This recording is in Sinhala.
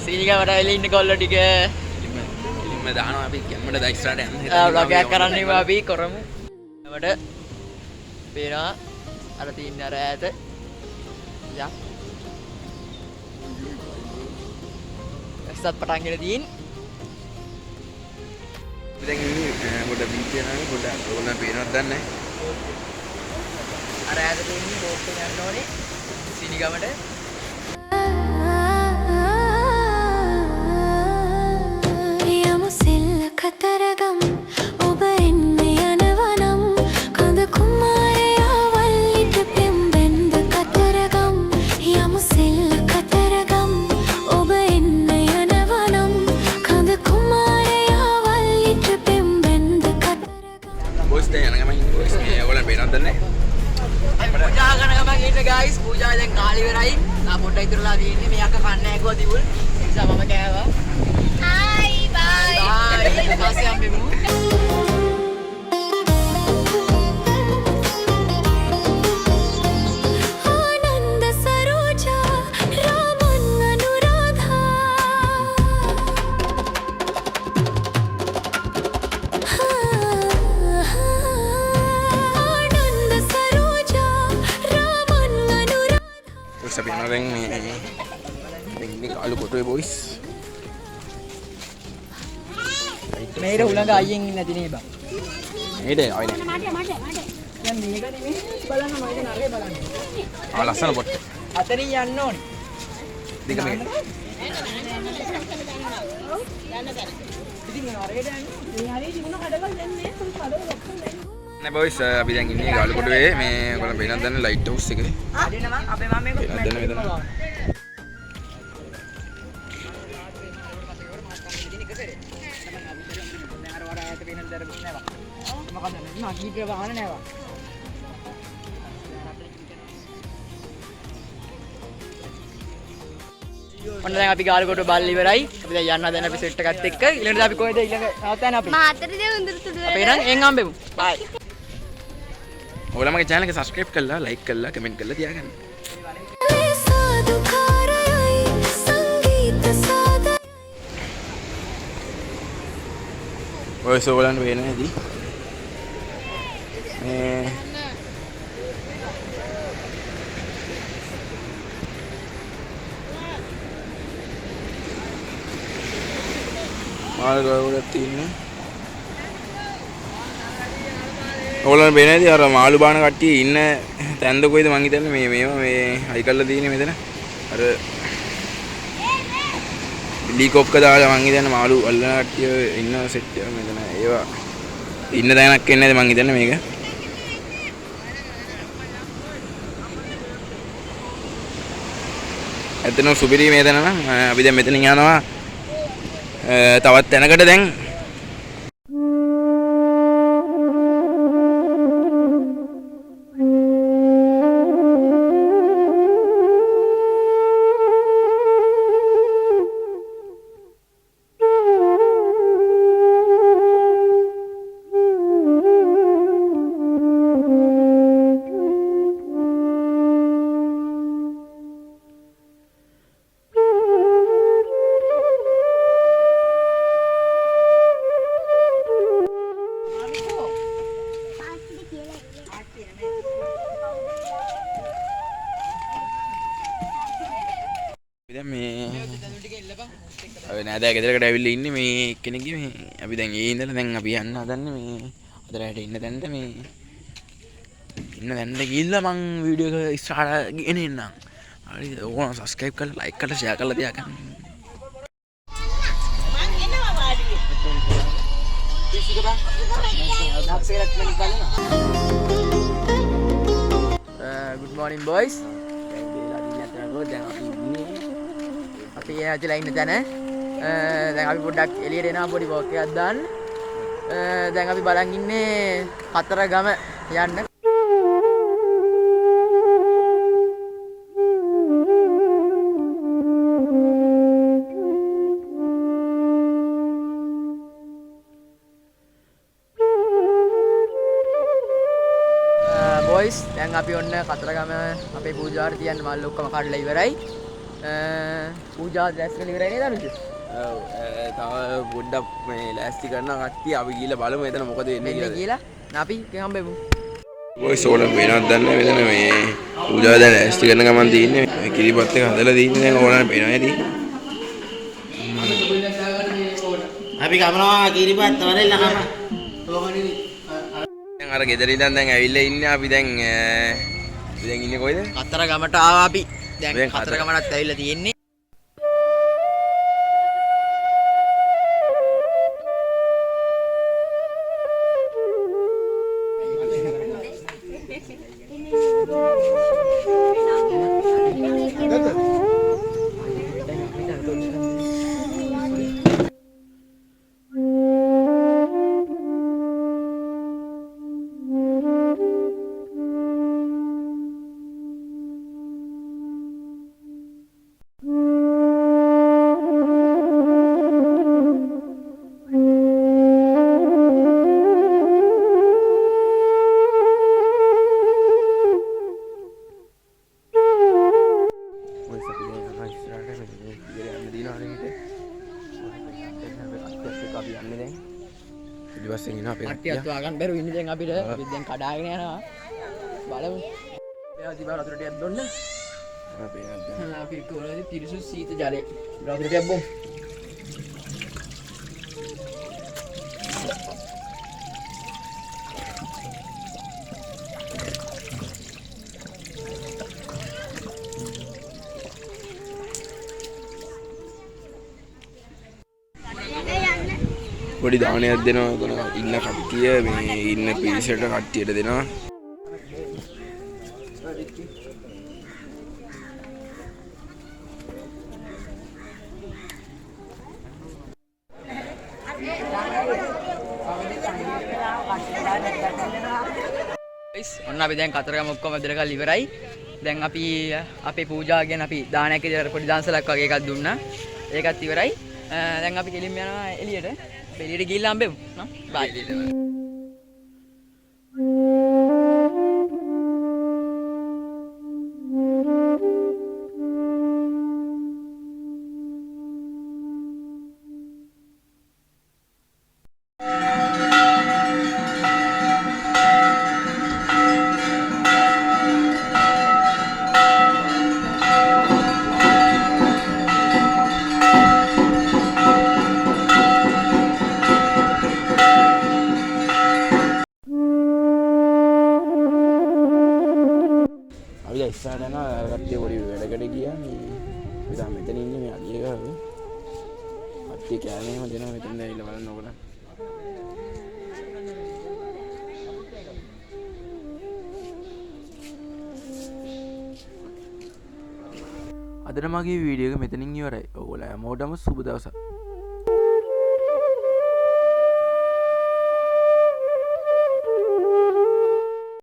සීනිකවට ඇවිල්ලා ඉන්න කොල්ලෝ ටික එලිම දානවා අපි කැමරට දැක්ස්ටාට යන්න vlog එකක් කරන්න අපි කරමු. අපිට පේනවා අර තින්න අර ඈත යක් එක්සත් පටන් ගෙන තියෙන දැන් ඉන්නේ පොඩ බීච් යනවා පොඩ ඕන පේනවද දන්නේ අර ඈත තියෙන්නේ බෝට් එක යන්න ඕනේ සීනිගමට. කතරගම් ඔබ එන්න යනවනම් කඳ කුමාරයා වල්ලිට පෙම්බෙන්ද කතරගම් යමු සෙල්ල කතරගම් ඔබ එන්න යනවනම් කඳ කුමාරයා වල්ලිට පෙම්බෙන්ද කතරගම්. බොයිස් දැන් යන ගමන් ඉන්නේ බොයිස් මේ ඔයගොල්ලෝ පේනවද දන්නේ පූජා කරන ගමන් ඉන්න ගයිස් පූජා දැන් කාලි වෙරයි. තා පොඩ්ඩක් ඉතුරුලා තියෙන්නේ මේ අක්ක කන්න ඇගුවා දිවුල් ඒ නිසා මම කෑවා. Kasih ambilmu. Ananda Saroja Raman Anuradha Ananda Saroja Raman Anuradha. Terus sabi na rin may alu kotoy boys. මේක උලඟ අයියෙන් ඉන්නේ නැති නේ බං. මේද ආවේ නෑ. දැන් මේක නෙමෙයි බලන්න මම ඒක නරේ බලන්න. ලස්සන පොට්. අතනින් යන්න ඕනේ. දෙක මේක. ඉතින් නරේට යන්නේ. මේ හරිය තිබුණ කඩවල් දැන් නෑ සුළු කඩවල් ඔක්කොම දැන්. නෑ බොයිස් අපි දැන් ඉන්නේ ගාලු කොටුවේ මේ ඔයාලා වෙනත් දන්නේ ලයිට් හවුස් එකේ. අදිනවා අපේ මම මේක වෙනත් දන්නේ මෙතන. ඔන්න දැන් අපි ගාලකොටුව බල්ල ඉවරයි. අපි දැන් යන්න හදන අපි සෙට් එකත් එක්ක ඊළඟට අපි කොහෙද ඊළඟ නවත්තන්නේ අපි? මාතරේ උඳුරු තුඩු අපි එනම් එන් හම්බෙමු. බයි. ඔයාලා මගේ channel එක subscribe කරලා like කරලා comment කරලා තියාගන්න. සාදුකාරයයි සංගීත සාදයි ඔය සෝලන් වෙන හැටි මේ මාල් ගාවුලක් තියෙන්නේ ඕලන් වෙන හැටි අර මාළු බාන කට්ටිය ඉන්න තැන්ද කොයිද මං හිතන්නේ මේවා මේ හයි කරලා තියෙන්නේ මෙතන අර හෙලිකොප්ටර් දාලා මං හිතන්නේ මාළු අල්ලන කට්ටිය ඉන්න සෙට් එක මෙතන ඒවා ඉන්න තැනක් එන්නේ නැද මං හිතන්නේ මේක ඇත්තටම සුපිරි මේ තැන නම් අපි දැන් මෙතනින් යනවා තවත් තැනකට දැන් දැන් මේ නෑදෑ ගෙදරකට ඇවිල්ලා ඉන්නේ මේ කෙනෙක්ගේ මේ අපි දැන් ඒ ඉඳලා දැන් අපි යන්න හදන්නේ මේ අදරයට ඉන්න තැනට මේ ඉන්න තැනට ගිහිල්ලා මං වීඩියෝ එක ඉස්සරහට ගෙන එන්නම්. හරිද? ඕන subscribe කරලා like කරලා share කරලා තියාගන්න. මං එනවා වාඩියේ. පිසික බං. නාක්සේලක් මෙලි බලනවා. good morning boys. දැන් අපි ඉන්නේ අපි ඇවිල්ලා ඉන්න තැන දැන් අපි පොඩ්ඩක් එළියට එනවා පොඩි වොක් එකක් දාන්න. දැන් අපි බලන් ඉන්නේ කතරගම යන්න. boys දැන් අපි ඔන්න කතරගම අපේ පූජාවට තියන්න මල් ඔක්කොම කඩලා ඉවරයි. පූජා දැස් කරලා ඉවරයි නේද අනුජ? තව පොඩ්ඩක් මේ ලෑස්ති කරන කට්ටිය අපි ගිහලා බලමු එතන මොකද වෙන්නේ මෙන්න කියලා. අපි හම්බෙමු. ඔය සෝලර් පේනවද දන්නේ මෙතන මේ පූජාව දැන් ලෑස්ති කරන ගමන් තියෙන්නේ මේ කිරිපත් එක හදලා තියෙන්නේ දැන් ඕනනම් පේනවා ඇති. අපි කමනවා කිරිපත් වරෙල්ල කම. දැන් අර ගෙදර ඉඳන් දැන් ඇවිල්ලා ඉන්නේ අපි දැන් ඉන්නේ කොයිද? කතරගමට ආවා අපි. දැන් දැන් කතරගමටත් ඇවිල්ලා තියෙන්නේ. කට්ටියත් වාගන්න බැරුව ඉන්නේ දැන් අපිට. අපි දැන් කඩාගෙන යනවා. බලමු. මෙයා දිවා වතුර ටිකක් දුන්න. අපි කොහොමද පිරිසු සීත ජලය. වතුර ටිකක් බොමු. පොඩි දානයක් දෙනවා එතන ඉන්න කට්ටිය මේ ඉන්න පිරිසට කට්ටියට දෙනවා. ඔන්න අපි දැන් කතරගම ඔක්කොම දෙලකල් ඉවරයි. දැන් අපි අපේ පූජා ගැන අපි දානයක් විදිහට පොඩි දන්සලක් වගේ එකක් දුන්නා. ඒකත් ඉවරයි. දැන් අපි කෙලින්ම යනවා එළියට. එළියට ගිහිල්ලා හම්බෙමු. නෝ බයි. ඉස්සරහට යනවා කට්ටිය පොඩි වැඩකට ගියා මේ අපි තාම මෙතන ඉන්නේ මේ අලිය ගාව කට්ටිය කෑමේම දෙනවා මෙතන ඇවිල්ලා බලන්න ඕගොල්ලන් අදට මගේ වීඩියෝ එක මෙතනින් ඉවරයි. ඔයගොල්ලෝ හැමෝටම සුබ දවසක්.